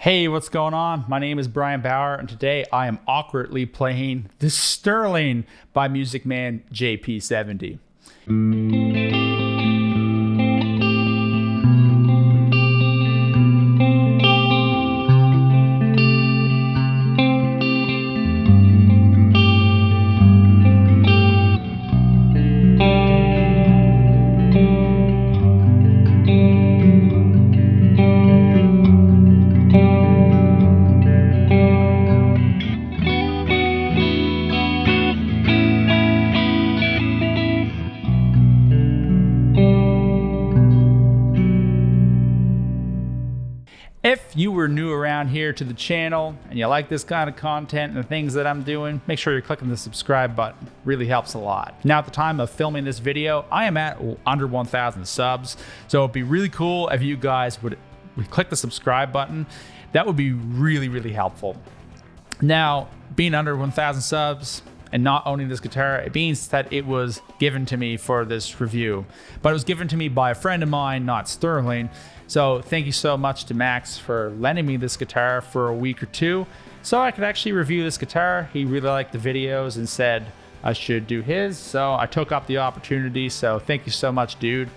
Hey, what's going on? My name is Brian Bauer, and today I am awkwardly playing the Sterling by MusicMan JP70. If you were new around here to the channel and you like this kind of content and the things that I'm doing, make sure you're clicking the subscribe button. Really helps a lot. Now, at the time of filming this video, I am at under 1,000 subs. So it'd be really cool if you guys would click the subscribe button. That would be really, really helpful. Now, being under 1,000 subs and not owning this guitar, it means that it was given to me for this review. But it was given to me by a friend of mine, not Sterling. So thank you so much to Max for lending me this guitar for a week or two so I could actually review this guitar. He really liked the videos and said I should do his, so I took up the opportunity. So thank you so much, dude.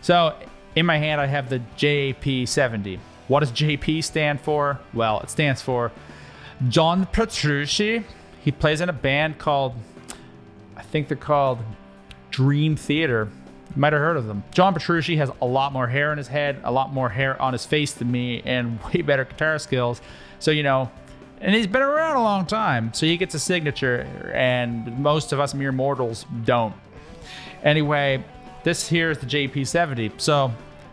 So in my hand I have the JP70. What does JP stand for? Well, it stands for John Petrucci. He plays in a band called, I think they're called Dream Theater. You might have heard of them. John Petrucci has a lot more hair in his head, a lot more hair on his face than me, and way better guitar skills. So, you know, and he's been around a long time, so he gets a signature, and most of us mere mortals don't. Anyway, this here is the JP70. So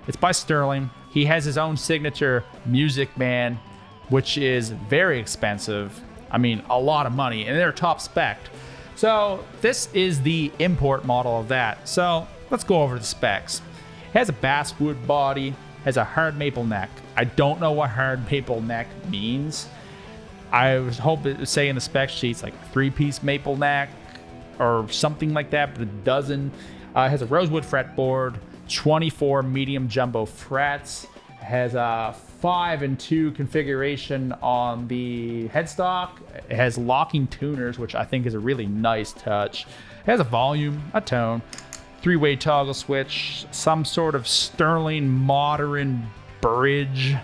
it's by Sterling. He has his own signature Music Man, which is very expensive. I mean, a lot of money, and they're top spec. So this is the import model of that. So let's go over the specs. It has a basswood body, has a hard maple neck. I don't know what hard maple neck means. I was hoping it would say in the spec sheets like a 3-piece maple neck or something like that, but it doesn't. It has a rosewood fretboard, 24 medium jumbo frets. It has a 5 and 2 configuration on the headstock. It has locking tuners, which I think is a really nice touch. It has a volume, a tone, 3-way toggle switch, some sort of Sterling modern bridge.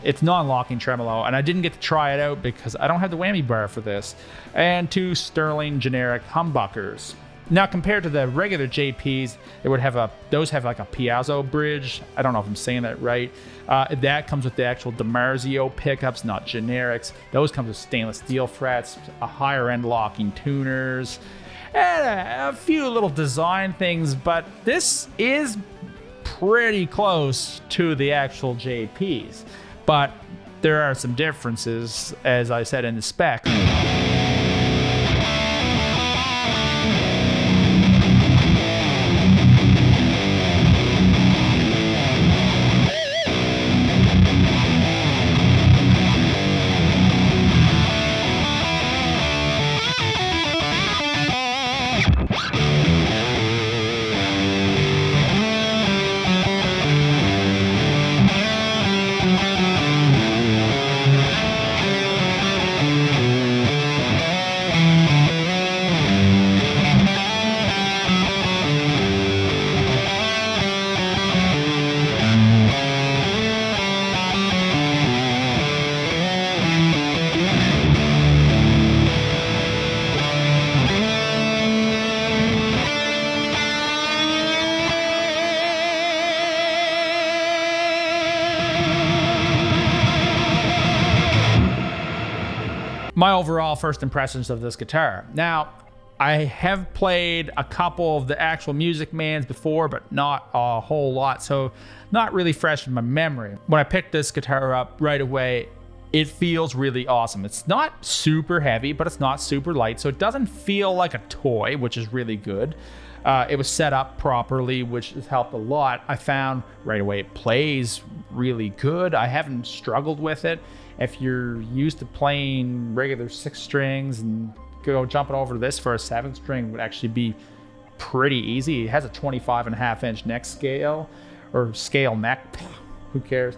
It's non-locking tremolo, and I didn't get to try it out because I don't have the whammy bar for this. And 2 Sterling generic humbuckers. Now, compared to the regular JPs, those have like a Piazzo bridge. I don't know if I'm saying that right. That comes with the actual DiMarzio pickups, not generics. Those come with stainless steel frets, a higher end locking tuners, and a few little design things, but this is pretty close to the actual JPs. But there are some differences, as I said in the spec. My overall first impressions of this guitar. Now, I have played a couple of the actual Music Mans before, but not a whole lot, so not really fresh in my memory. When I picked this guitar up right away, it feels really awesome. It's not super heavy, but it's not super light, so it doesn't feel like a toy, which is really good. It was set up properly, which has helped a lot. I found right away it plays really good. I haven't struggled with it. If you're used to playing regular 6 strings and go jumping over to this for a 7th string, would actually be pretty easy. It has a 25.5-inch neck scale, or scale neck, who cares?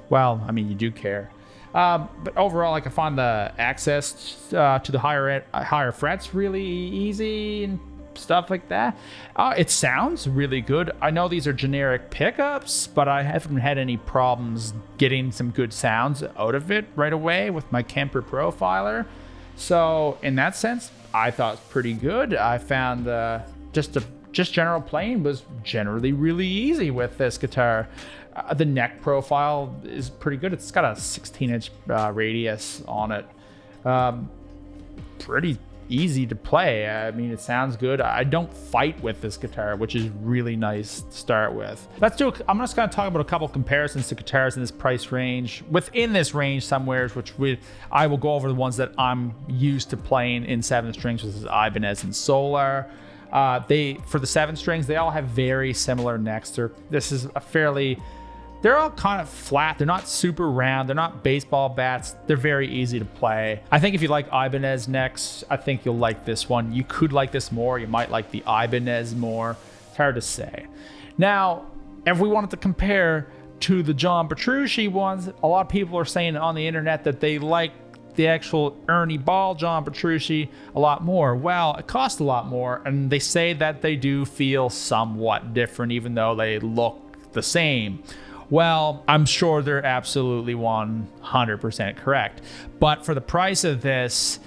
well, I mean, you do care. But overall, like, I find the access to the higher frets really easy and stuff like that. It sounds really good. I know these are generic pickups, but I haven't had any problems getting some good sounds out of it right away with my Kemper profiler. So in that sense, I thought it was pretty good. I found just general playing was generally really easy with this guitar. The neck profile is pretty good. It's got a 16-inch radius on it. Pretty easy to play. I mean, it sounds good. I don't fight with this guitar, which is really nice to start with. I'm just going to talk about a couple comparisons to guitars in this price range. Within this range somewhere, I will go over the ones that I'm used to playing in 7 strings, which is Ibanez and Solar. For the 7 strings, they all have very similar necks. They're all kind of flat. They're not super round. They're not baseball bats. They're very easy to play. I think if you like Ibanez necks, I think you'll like this one. You could like this more. You might like the Ibanez more. It's hard to say. Now, if we wanted to compare to the John Petrucci ones, a lot of people are saying on the internet that they like the actual Ernie Ball John Petrucci a lot more. Well, it costs a lot more, and they say that they do feel somewhat different, even though they look the same. Well, I'm sure they're absolutely 100% correct. But for the price of this,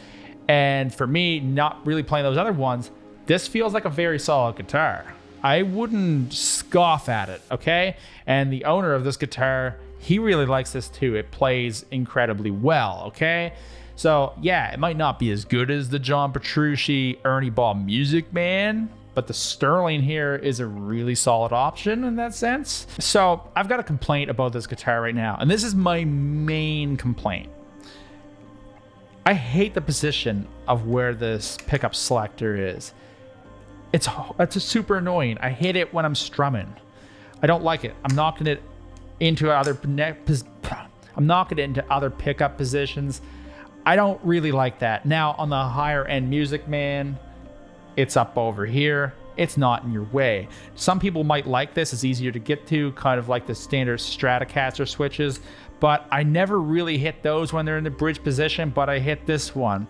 and for me not really playing those other ones, this feels like a very solid guitar. I wouldn't scoff at it, okay? And the owner of this guitar, he really likes this too. It plays incredibly well, okay? So yeah, it might not be as good as the John Petrucci Ernie Ball Music Man, but the Sterling here is a really solid option in that sense. So I've got a complaint about this guitar right now, and this is my main complaint. I hate the position of where this pickup selector is. It's super annoying. I hate it when I'm strumming. I don't like it. I'm knocking it into other pickup positions. I don't really like that. Now on the higher end Music Man, it's up over here. It's not in your way. Some people might like this. It's easier to get to, kind of like the standard Stratocaster switches, but I never really hit those when they're in the bridge position, but I hit this one.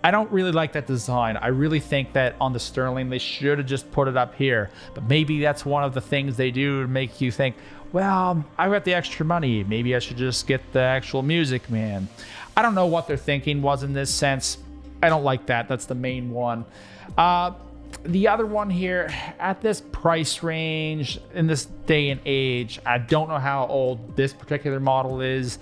I don't really like that design. I really think that on the Sterling, they should have just put it up here, but maybe that's one of the things they do to make you think, well, I got the extra money. Maybe I should just get the actual Music Man. I don't know what their thinking was in this sense. I don't like that. That's the main one. The other one here, at this price range, in this day and age, I don't know how old this particular model is,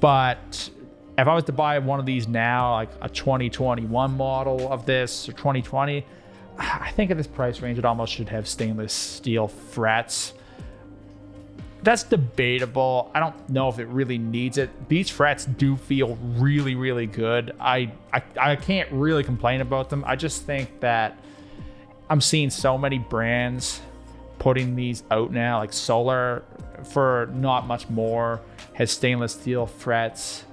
but if I was to buy one of these now, like a 2021 model of this, or 2020, I think at this price range, it almost should have stainless steel frets. That's debatable. I don't know if it really needs it. These frets do feel really, really good. I can't really complain about them. I just think that I'm seeing so many brands putting these out now, like Solar for not much more has stainless steel frets.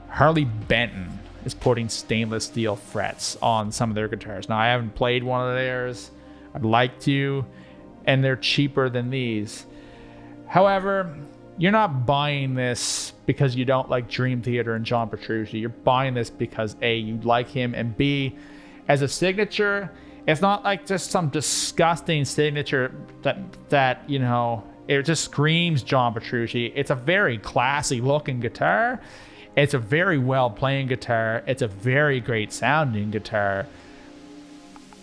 Harley Benton is putting stainless steel frets on some of their guitars. Now, I haven't played one of theirs. I'd like to, and they're cheaper than these. However, you're not buying this because you don't like Dream Theater and John Petrucci. You're buying this because A, you like him, and B, as a signature, it's not like just some disgusting signature that you know, it just screams John Petrucci. It's a very classy looking guitar. It's a very well playing guitar. It's a very great sounding guitar.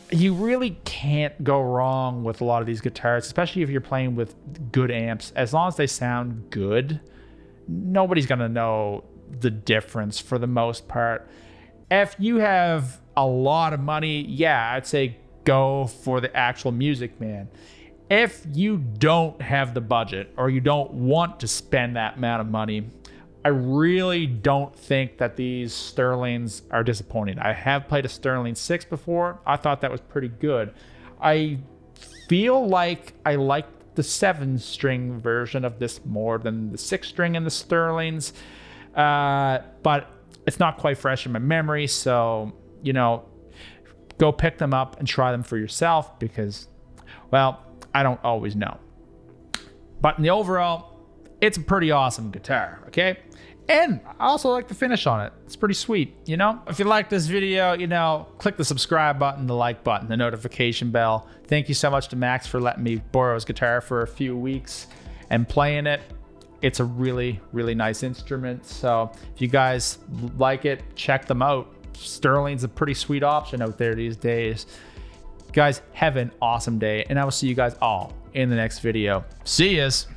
You really can't go wrong with a lot of these guitars, especially if you're playing with good amps. As long as they sound good, nobody's going to know the difference for the most part. If you have a lot of money, yeah, I'd say go for the actual Music Man. If you don't have the budget or you don't want to spend that amount of money, I really don't think that these Sterlings are disappointing. I have played a Sterling 6 before. I thought that was pretty good. I feel like I like the 7-string version of this more than the 6-string in the Sterlings, but it's not quite fresh in my memory, so, you know, go pick them up and try them for yourself because, well, I don't always know. But in the overall, It's a pretty awesome guitar, okay? And I also like the finish on it. It's pretty sweet, you know? If you like this video, you know, click the subscribe button, the like button, the notification bell. Thank you so much to Max for letting me borrow his guitar for a few weeks and playing it. It's a really, really nice instrument. So if you guys like it, check them out. Sterling's a pretty sweet option out there these days. Guys, have an awesome day, and I will see you guys all in the next video. See yas.